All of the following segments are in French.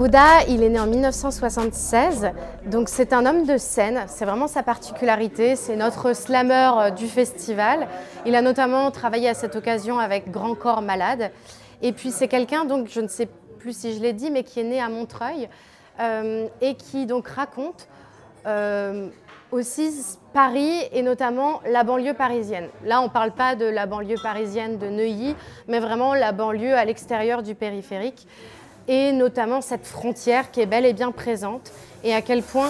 Rouda, il est né en 1976, donc c'est un homme de scène, c'est vraiment sa particularité, c'est notre slammer du festival. Il a notamment travaillé à cette occasion avec Grand Corps Malade. Et puis c'est quelqu'un, donc je ne sais plus si je l'ai dit, mais qui est né à Montreuil et qui donc raconte aussi Paris et notamment la banlieue parisienne. Là, on ne parle pas de la banlieue parisienne de Neuilly, mais vraiment la banlieue à l'extérieur du périphérique et notamment cette frontière qui est bel et bien présente et à quel point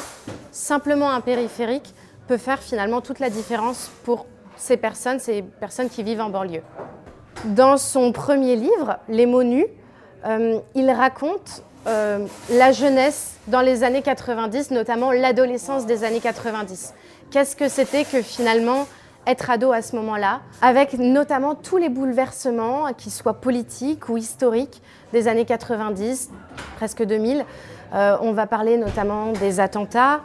simplement un périphérique peut faire finalement toute la différence pour ces personnes qui vivent en banlieue. Dans son premier livre, Les mots nus, il raconte la jeunesse dans les années 90, notamment l'adolescence des années 90. Qu'est-ce que c'était que finalement être ado à ce moment-là, avec notamment tous les bouleversements, qu'ils soient politiques ou historiques, des années 90, presque 2000. On va parler notamment des attentats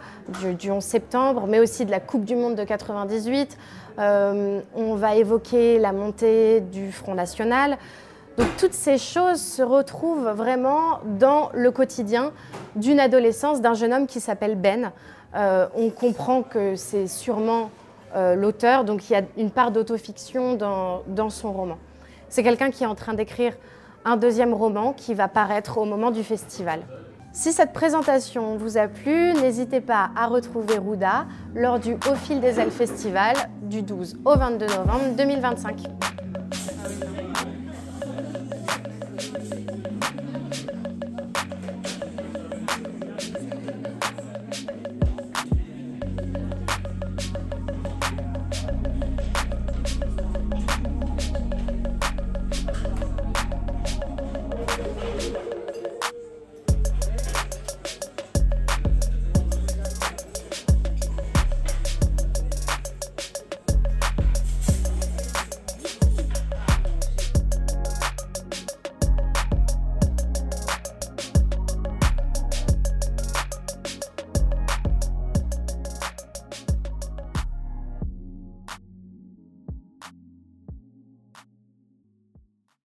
du 11 septembre, mais aussi de la Coupe du Monde de 98. On va évoquer la montée du Front National. Donc toutes ces choses se retrouvent vraiment dans le quotidien d'une adolescence, d'un jeune homme qui s'appelle Ben. On comprend que c'est sûrement l'auteur, donc il y a une part d'autofiction dans son roman. C'est quelqu'un qui est en train d'écrire un deuxième roman qui va paraître au moment du festival. Si cette présentation vous a plu, n'hésitez pas à retrouver Rouda lors du Au fil des ailes festival du 12 au 22 novembre 2025.